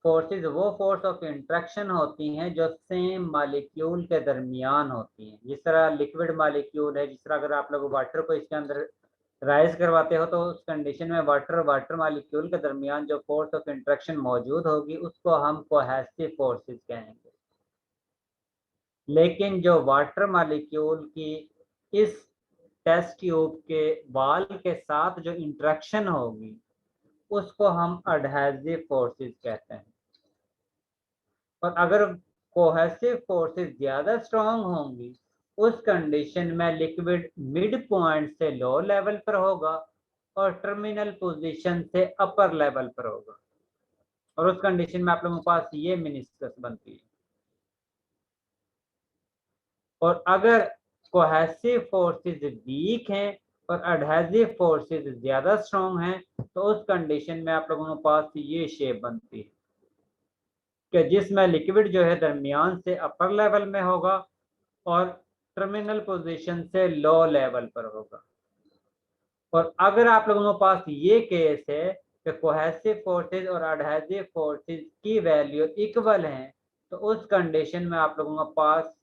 फोर्सेस वो फोर्स ऑफ इंट्रैक्शन होती हैं जो सेम मॉलिक्यूल के दरमियान होती हैं। जिस तरह लिक्विड मॉलिक्यूल है, जिस तरह अगर आप लोग वाटर को इसके अंदर राइज करवाते हो तो उस कंडीशन में वाटर मॉलिक्यूल के दरमियान जो फोर्स ऑफ इंट्रैक्शन मौजूद होगी उसको हम कोहेसिव फोर्सेस कहेंगे। लेकिन जो वाटर मॉलिक्यूल की इस टेस्ट ट्यूब के वॉल के साथ जो इंट्रैक्शन होगी उसको हम एडहेसिव फोर्सेस कहते हैं। और अगर कोहेसिव फोर्सेस ज्यादा स्ट्रॉन्ग होंगी उस कंडीशन में लिक्विड मिड पॉइंट से लो लेवल पर होगा और टर्मिनल पोजीशन से अपर लेवल पर होगा, और उस कंडीशन में आप लोगों के पास ये मिनिस्कस बनती है। और अगर कोहेसिव फोर्सेस वीक हैं और एडहेसिव फोर्सेस ज्यादा स्ट्रॉन्ग हैं तो उस कंडीशन में आप लोगों के पास ये शेप बनती है कि जिसमें लिक्विड जो है दरमियान से अपर लेवल में होगा और टर्मिनल पोजीशन से लो लेवल पर होगा। और अगर आप लोगों के पास ये केस है कि कोहेसिव फोर्सेस और एडहेसिव फोर्सेस की वैल्यू इक्वल हैं, तो उस कंडीशन में आप लोगों के पास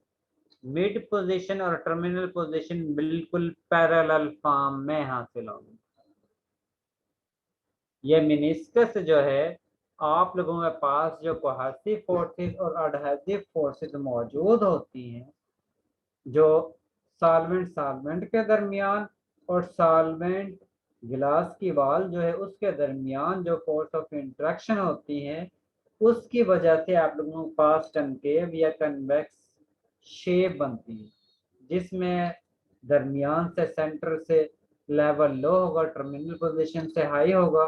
मिड पोजीशन और टर्मिनल पोजीशन बिल्कुल पैरेलल फॉर्म में हासिल होंगे। ये मिनिस्कस जो है आप लोगों के पास जो कोहेसिव फोर्सेस और एडहेसिव फोर्सेस मौजूद होती हैं, जो सॉल्वेंट के दरमियान और सॉल्वेंट गिलास की वाल जो है उसके दरमियान जो फोर्स ऑफ इंटरेक्शन होती है, उसकी वजह से आप लोगों के पास कनकेव या कन्वेक्स शेप बनती है, जिसमें दरमियान से सेंटर से लेवल लो होगा, टर्मिनल पोजीशन से हाई होगा,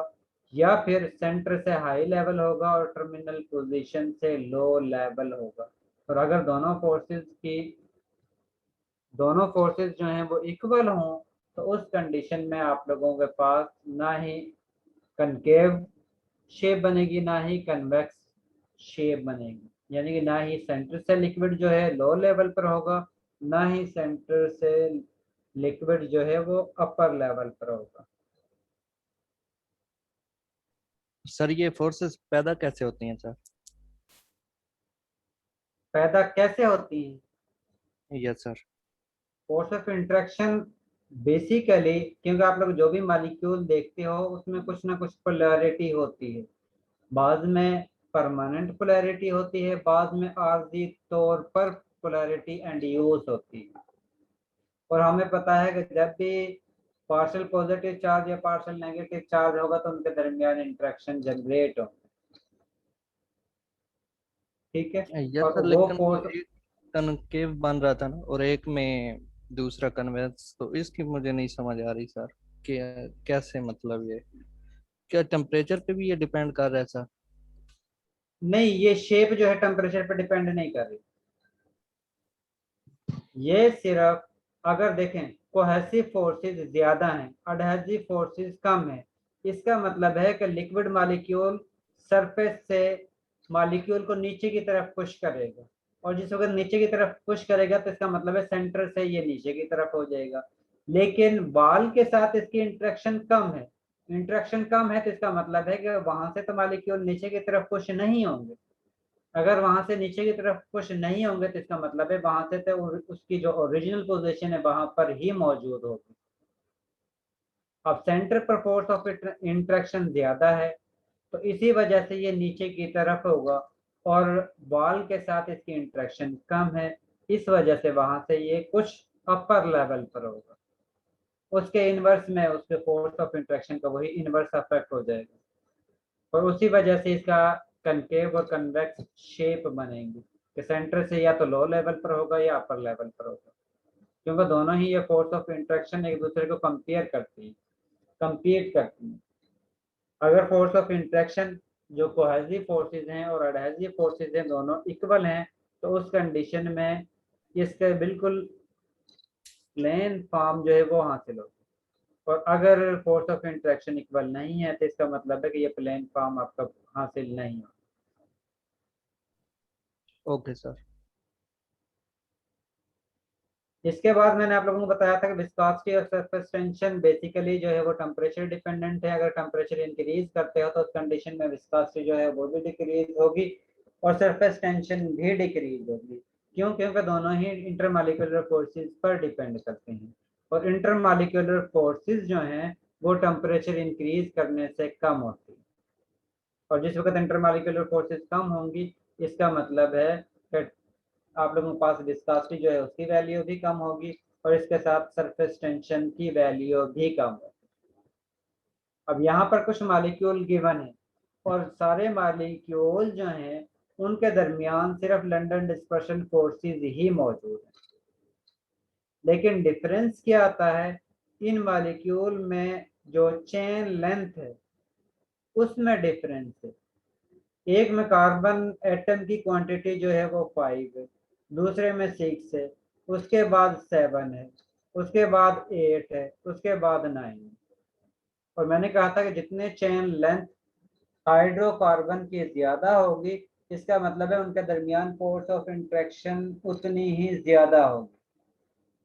या फिर सेंटर से हाई लेवल होगा और टर्मिनल पोजीशन से लो लेवल होगा। और अगर दोनों फोर्सेस जो हैं वो इक्वल हों, तो उस कंडीशन में आप लोगों के पास ना ही कनकेव शेप बनेगी ना ही कन्वेक्स शेप बनेगी, यानी कि ना ही सेंटर से लिक्विड जो है लो लेवल पर होगा, ना ही सेंटर से लिक्विड जो है वो अपर लेवल पर होगा। सर ये फोर्सेस पैदा कैसे होती हैं सर? पैदा कैसे होती हैं? Yes sir. Force of interaction basically, क्योंकि आप लोग जो भी मॉलिक्यूल देखते हो उसमें कुछ ना कुछ पोलैरिटी होती है, बाद में परमानेंट पोलैरिटी होती है, बाद में आर्जी तौर पर पोलैरिटी इंड्यूस होती है। और हमें पता है कि जब भी पार्शियल पॉजिटिव चार्ज या पार्शियल नेगेटिव चार्ज होगा तो उनके दरमियान इंटरेक्शन जनरेट होगा, ठीक है। यस और सर, वो लेकिन वो फोर्स एक कनकेव बन रहा था ना और एक में दूसरा कन्वेक्स, तो इसकी मुझे नहीं समझ आ रही सर कि कैसे, मतलब ये क्या टेम्परेचर पे भी ये डिपेंड कर रहा है सर? नहीं, ये शेप जो है टेम्परेचर पर डिपेंड नहीं कर रही, ये सिर्फ अगर देखें कोहेसिव फोर्सेस ज्यादा हैं, एडहेसिव फोर्सेस कम है, इसका मतलब है कि लिक्विड मॉलिक्यूल सरफेस से मॉलिक्यूल को नीचे की तरफ पुश करेगा, और जिस वक्त नीचे की तरफ पुश करेगा तो इसका मतलब है सेंटर से ये नीचे की तरफ हो जाएगा। लेकिन बॉल के साथ इसकी इंटरेक्शन कम है, तो इसका मतलब है कि वहां से तो मॉलिक्यूल नीचे की तरफ पुश नहीं होंगे। अगर वहां से नीचे की तरफ पुश नहीं होंगे तो इसका मतलब है वहां से तो उसकी जो ओरिजिनल पोजीशन है वहां पर ही मौजूद होगी। अब सेंटर पर फोर्स ऑफ इंटरेक्शन ज्यादा है, तो इसी वजह से ये नीचे की तरफ होगा, और बॉल के साथ इसकी इंटरेक्शन कम है, इस वजह से वहां से ये कुछ अपर लेवल पर होगा। उसके इनवर्स में उसके फोर्स ऑफ इंटरेक्शन का वही इनवर्स इफेक्ट हो जाएगा, और उसी वजह से इसका कनकेव और कन्वेक्स शेप बनेंगी कि सेंटर से या तो लो लेवल पर होगा या अपर लेवल पर होगा, क्योंकि दोनों ही ये फोर्स ऑफ इंटरेक्शन एक दूसरे को कंपीट करती हैं। अगर फोर्स ऑफ इंटरेक्शन जो कोहेसिव फोर्सेस हैं और एडहेसिव फोर्सेस हैं दोनों इक्वल हैं, तो उस कंडीशन में इसके बिल्कुल प्लेन फॉर्म जो है वो हासिल होगी। और अगर फोर्स ऑफ इंटरेक्शन इक्वल नहीं है तो इसका मतलब है कि ये प्लेन फॉर्म आपका हासिल नहीं हो। Okay sir. इसके बाद मैंने आप लोगों को बताया था कि विस्कोसिटी और सरफेस टेंशन बेसिकली जो है वो टेम्परेचर डिपेंडेंट है। अगर टेम्परेचर इंक्रीज करते हो तो उस कंडीशन में विस्कोसिटी जो है वो भी डिक्रीज होगी और सरफेस टेंशन भी डिक्रीज होगी। क्यों? क्योंकि दोनों ही इंटरमॉलिक्यूलर फोर्सेस पर डिपेंड करते हैं, और इंटरमॉलिक्यूलर फोर्सेस जो हैं वो टेम्परेचर इंक्रीज करने से कम होती है, और जिस वक्त इंटरमॉलिक्यूलर फोर्सेस कम होंगी इसका मतलब है कि आप लोगों के पास विस्कोसिटी जो है उसकी वैल्यू भी कम होगी और इसके साथ सरफेस टेंशन की वैल्यू भी कम होगी। अब यहाँ पर कुछ मॉलिक्यूल गिवन है और सारे मॉलिक्यूल जो हैं उनके दरमियान सिर्फ लंदन डिस्पर्शन फोर्सेस ही मौजूद है, लेकिन डिफरेंस क्या आता है, इन मॉलिक्यूल में जो चेन लेंथ है उसमें डिफरेंस है। एक में कार्बन एटम की क्वांटिटी जो है वो 5 है, दूसरे में 6 है, उसके बाद 7 है, उसके बाद 8 है, उसके बाद 9 है। और मैंने कहा था कि जितने चेन लेंथ हाइड्रोकार्बन की ज्यादा होगी इसका मतलब है उनके दरमियान फोर्स ऑफ इंटरेक्शन उतनी ही ज्यादा होगी,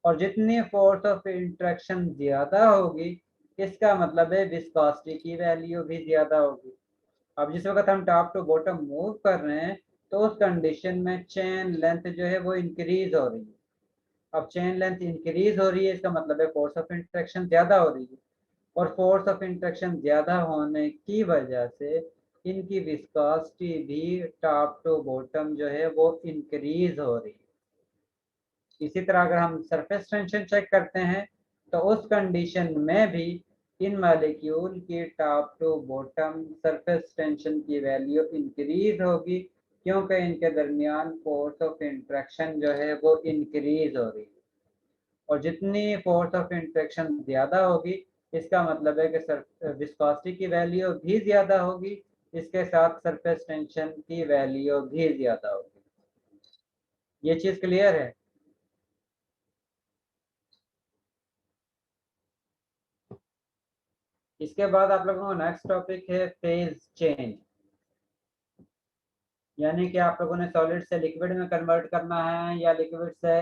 और जितनी फोर्स ऑफ इंटरेक्शन ज्यादा होगी इसका मतलब है विस्कोसिटी की वैल्यू भी ज्यादा होगी। अब जिस वक्त हम टॉप टू बॉटम मूव कर रहे हैं तो उस कंडीशन में चेन लेंथ जो है वो इंक्रीज हो रही है। अब चेन लेंथ इंक्रीज हो रही है, इसका मतलब है फोर्स ऑफ इंटरेक्शन ज्यादा हो रही है, और फोर्स ऑफ इंटरेक्शन ज्यादा होने की वजह से इनकी विस्कोसिटी भी टॉप टू बॉटम जो है वो इंक्रीज हो रही है। इसी तरह अगर हम सरफेस टेंशन चेक करते हैं तो उस कंडीशन में भी इन मॉलिक्यूल की top to bottom surface tension की वैल्यू इंक्रीज होगी, क्योंकि इनके दरमियान फोर्स ऑफ इंटरेक्शन जो है वो इंक्रीज हो रही है। और जितनी फोर्स ऑफ इंटरेक्शन ज्यादा होगी, इसका मतलब है कि विस्कोसिटी की वैल्यू भी ज्यादा होगी, इसके साथ सरफेस टेंशन की वैल्यू भी ज्यादा होगी। ये चीज क्लियर है? इसके बाद आप लोगों का नेक्स्ट टॉपिक है फेज चेंज, यानी कि आप लोगों ने सॉलिड से लिक्विड में कन्वर्ट करना है, या लिक्विड से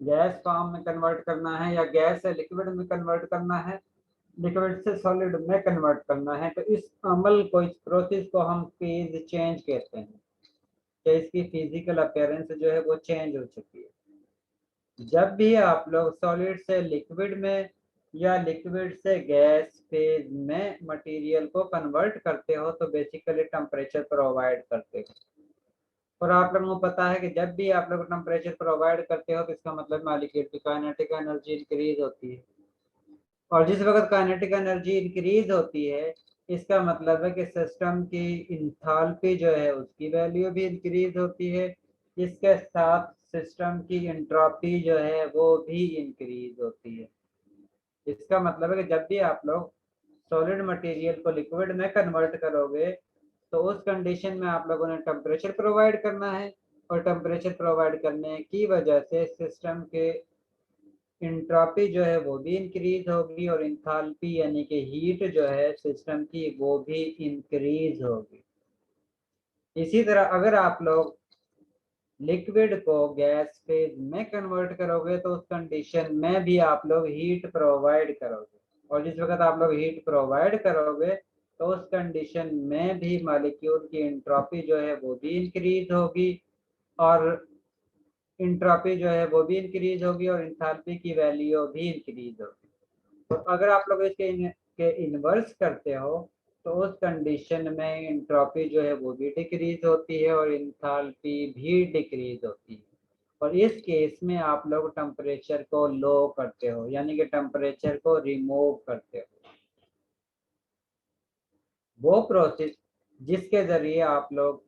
गैस फॉर्म में कन्वर्ट करना है, या गैस से लिक्विड में कन्वर्ट करना है, लिक्विड से सॉलिड में कन्वर्ट करना है। तो इस अमल को, इस प्रोसेस को हम फेज चेंज कहते हैं, कि इसकी फिजिकल अपीयरेंस जो है वो चेंज हो चुकी है। जब भी आप लोग सॉलिड से लिक्विड में या लिक्विड से गैस फेज में मटेरियल को कन्वर्ट करते हो तो बेसिकली टेम्परेचर प्रोवाइड करते हो। और आप लोगों को पता है कि जब भी आप लोग टेम्परेचर प्रोवाइड करते हो तो इसका मतलब मॉलिक्यूल की काइनेटिक एनर्जी इंक्रीज होती है, और जिस वक्त काइनेटिक एनर्जी इंक्रीज होती है इसका मतलब है कि सिस्टम की इंथैल्पी जो है उसकी वैल्यू भी इंक्रीज होती है, इसके साथ सिस्टम की एंट्रोपी जो है वो भी इंक्रीज होती है। इसका मतलब है कि जब भी आप लोग सॉलिड मटेरियल को लिक्विड में कन्वर्ट करोगे तो उस कंडीशन में आप लोगों ने टेम्परेचर प्रोवाइड करना है, और टेम्परेचर प्रोवाइड करने की वजह से सिस्टम के एंट्रोपी जो है वो भी इंक्रीज होगी, और इंथैल्पी यानी कि हीट जो है सिस्टम की वो भी इंक्रीज होगी। इसी तरह अगर आप लोग लिक्विड को गैस फेज में कन्वर्ट करोगे तो उस कंडीशन में भी आप लोग हीट प्रोवाइड करोगे, और जिस वक्त आप लोग हीट प्रोवाइड करोगे तो उस कंडीशन में भी मॉलिक्यूल की एंट्रोपी जो है वो भी इंक्रीज होगी, और एंट्रोपी जो है वो भी इंक्रीज होगी, और एंथैल्पी की वैल्यू भी इंक्रीज होगी। तो अगर आप लोग इसके इन्वर्स करते हो तो उस कंडीशन में एंट्रोपी जो है वो भी डिक्रीज होती है, और एंथैल्पी भी डिक्रीज होती है। और इस केस में आप लोग टेम्परेचर को लो करते हो, यानी कि टेम्परेचर को रिमूव करते हो। वो प्रोसेस जिसके जरिए आप लोग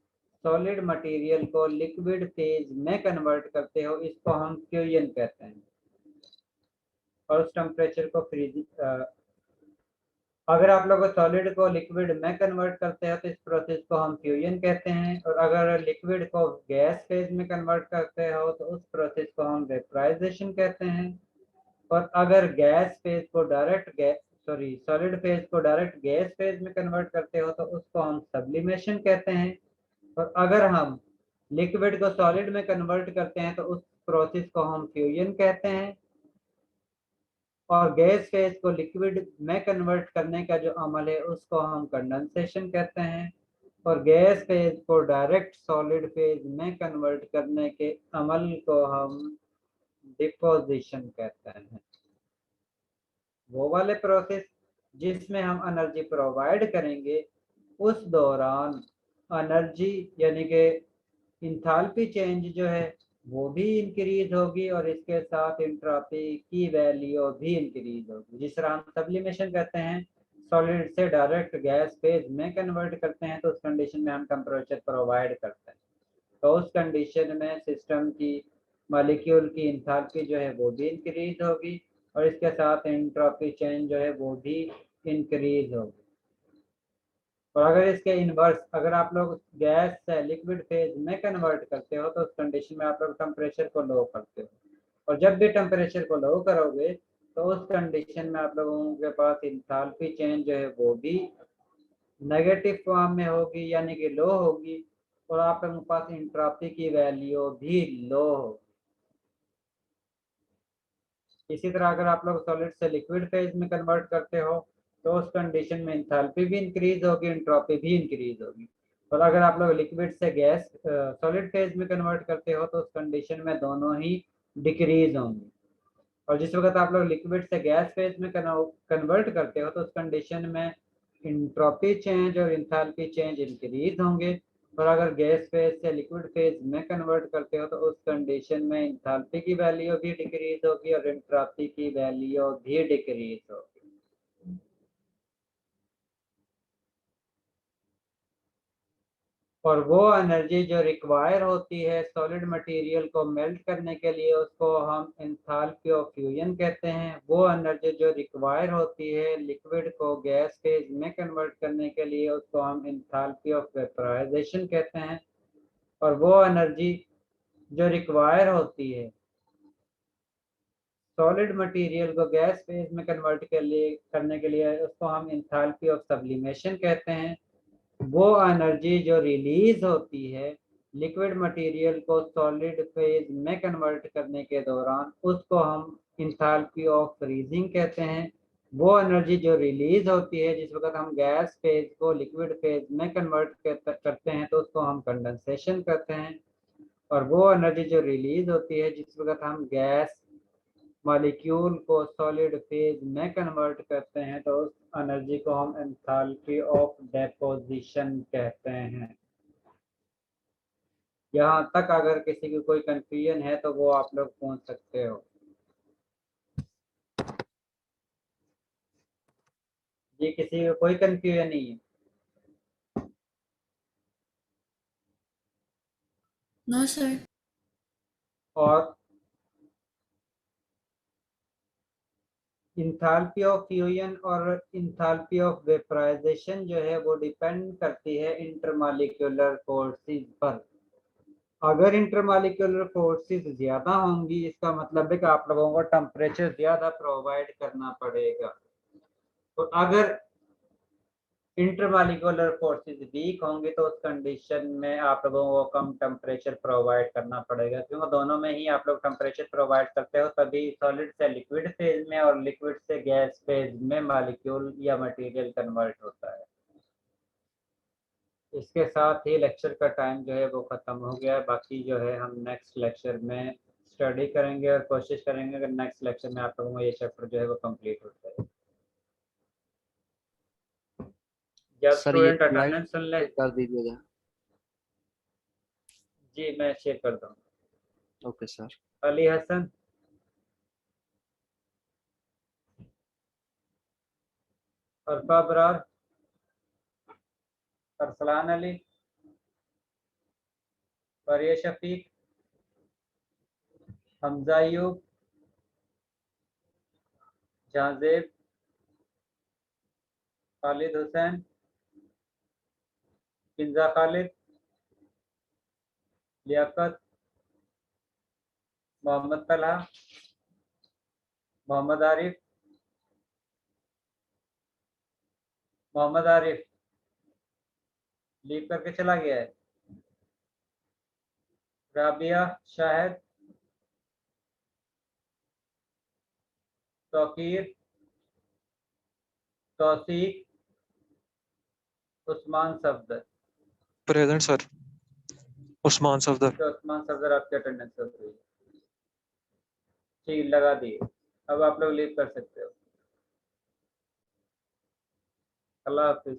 सॉलिड मटेरियल को लिक्विड फेज में कन्वर्ट करते हो इसको हम फ्यूजन कहते हैं। और उस टेम्परेचर को फ्रीजिंग, अगर आप लोग सॉलिड को लिक्विड में कन्वर्ट करते हो तो इस प्रोसेस को हम फ्यूजन कहते हैं, और अगर लिक्विड को गैस फेज में कन्वर्ट करते हो तो उस प्रोसेस को हम वेपराइजेशन कहते हैं। और अगर गैस फेज को सॉलिड फेज को डायरेक्ट गैस फेज में कन्वर्ट करते हो तो उसको हम सब्लिमेशन कहते हैं। और अगर हम लिक्विड को सॉलिड में कन्वर्ट करते हैं तो उस प्रोसेस को हम फ्यूजन कहते हैं। और गैस फेज को लिक्विड में कन्वर्ट करने का जो अमल है उसको हम कंडेंसेशन कहते हैं, और गैस फेज को डायरेक्ट सॉलिड फेज में कन्वर्ट करने के अमल को हम डिपोजिशन कहते हैं। वो वाले प्रोसेस जिसमें हम एनर्जी प्रोवाइड करेंगे उस दौरान एनर्जी यानी कि इंथैल्पी चेंज जो है वो भी इंक्रीज होगी, और इसके साथ एंट्रोपी की वैल्यू भी इंक्रीज होगी। जिस तरह हम सब्लिमेशन कहते हैं, सॉलिड से डायरेक्ट गैस फेज में कन्वर्ट करते हैं तो उस कंडीशन में हम टेम्परेचर प्रोवाइड करते हैं, तो उस कंडीशन में सिस्टम की मॉलिक्यूल की इंथैल्पी जो है वो भी इंक्रीज होगी, और इसके साथ एंट्रोपी चेंज जो है वो भी इंक्रीज होगी। और अगर इसके इनवर्स, अगर आप लोग गैस से लिक्विड फेज में कन्वर्ट करते हो तो उस कंडीशन में आप लोग टेम्परेचर को लो करते हो, और जब भी टेम्परेचर को लो करोगे तो उस कंडीशन में आप लोगों के पास इंथैल्पी चेंज जो है वो भी नेगेटिव फॉर्म में होगी, यानी कि लो होगी, और आप लोगों के पास एंट्रोपी की वैल्यू भी लो होगी। इसी तरह अगर आप लोग सॉलिड से लिक्विड फेज में कन्वर्ट करते हो तो उस कंडीशन में इंथैल्पी भी इंक्रीज होगी, एंट्रोपी भी इंक्रीज होगी। और अगर आप लोग लिक्विड से गैस सॉलिड फेज में कन्वर्ट करते हो तो उस कंडीशन में दोनों ही डिक्रीज होंगी। और जिस वक्त आप लोग लिक्विड से गैस फेज में कन्वर्ट करते हो तो उस कंडीशन में एंट्रोपी चेंज और इंथैल्पी चेंज इंक्रीज होंगे। और अगर गैस फेज से लिक्विड फेज में कन्वर्ट करते हो तो उस कंडीशन में इंथैल्पी की वैल्यू भी डिक्रीज होगी और एंट्रोपी की वैल्यू भी डिक्रीज होगी। और वो एनर्जी जो रिक्वायर होती है सॉलिड मटेरियल को मेल्ट करने के लिए उसको हम एंथैल्पी ऑफ फ्यूजन कहते हैं। वो एनर्जी जो रिक्वायर होती है लिक्विड को गैस फेज में कन्वर्ट करने के लिए उसको हम एंथैल्पी ऑफ वेपराइजेशन कहते हैं। और वो एनर्जी जो रिक्वायर होती है सॉलिड मटेरियल को गैस फेज में कन्वर्ट करने के लिए उसको हम एंथैल्पी ऑफ सब्लिमेशन कहते हैं। वो एनर्जी जो रिलीज होती है लिक्विड मटेरियल को सॉलिड फेज में कन्वर्ट करने के दौरान उसको हम एंथैल्पी ऑफ फ्रीजिंग कहते हैं। वो एनर्जी जो रिलीज होती है जिस वक्त हम गैस फेज को लिक्विड फेज में कन्वर्ट करते हैं तो उसको हम कंडेंसेशन कहते हैं। और वो एनर्जी जो रिलीज होती है जिस वक्त हम गैस मॉलिक्यूल को सॉलिड फेज में कन्वर्ट करते हैं तो उस एनर्जी को हम एंथैल्पी ऑफ डेपोजिशन कहते हैं। यहाँ तक अगर किसी की कोई कंफ्यूजन है तो वो आप लोग पूछ सकते हो। जी किसी को कोई कंफ्यूजन नहीं है? No sir. और इंथैल्पी ऑफ फ्यूजन और इंथैल्पी ऑफ वेपराइजेशन जो है वो डिपेंड करती है इंटरमॉलिक्यूलर फोर्सेस पर। अगर इंटरमॉलिक्यूलर फोर्सेस ज्यादा होंगी इसका मतलब है कि आप लोगों को टेम्परेचर ज्यादा प्रोवाइड करना पड़ेगा। तो अगर इंटरमॉलिक्यूलर फोर्सेस वीक होंगे तो उस कंडीशन में आप लोगों को कम टेम्परेचर प्रोवाइड करना पड़ेगा, क्योंकि दोनों में ही आप लोग टेम्परेचर प्रोवाइड करते हो तभी सॉलिड से लिक्विड फेज में और लिक्विड से गैस फेज में मॉलिक्यूल या मटेरियल कन्वर्ट होता है। इसके साथ ही लेक्चर का टाइम जो है वो ख़त्म हो गया है। बाकी जो है हम नेक्स्ट लेक्चर में स्टडी करेंगे और कोशिश करेंगे अगर नेक्स्ट लेक्चर में आप लोगों को ये चैप्टर जो है वो कंप्लीट हो जाए। जब सर ये स्टूडेंट अटेंडेंस सुन ले कर दीजिएगा। जी मैं शेयर कर दूँगा। Okay sir. Ali Hasan, Arfa Barar, Arsalan Ali, Faria Shafiq, Hamza Ayub, Jahanzeb, Khalid Hussain, Kinza Khalid, Liaquat, Mohammad Talha, Mohammad Arif, Mohammad Arif leave करके चला गया है, राबिया, शाहिद, तौकीर, तौसीक, उस्मान सफदर। Present sir. उस्मान सफदर। उस्मान सफदर आपकी अटेंडेंस हो गई। ठीक लगा दिए, अब आप लोग लीव कर सकते हो। अल्लाह हाफिज।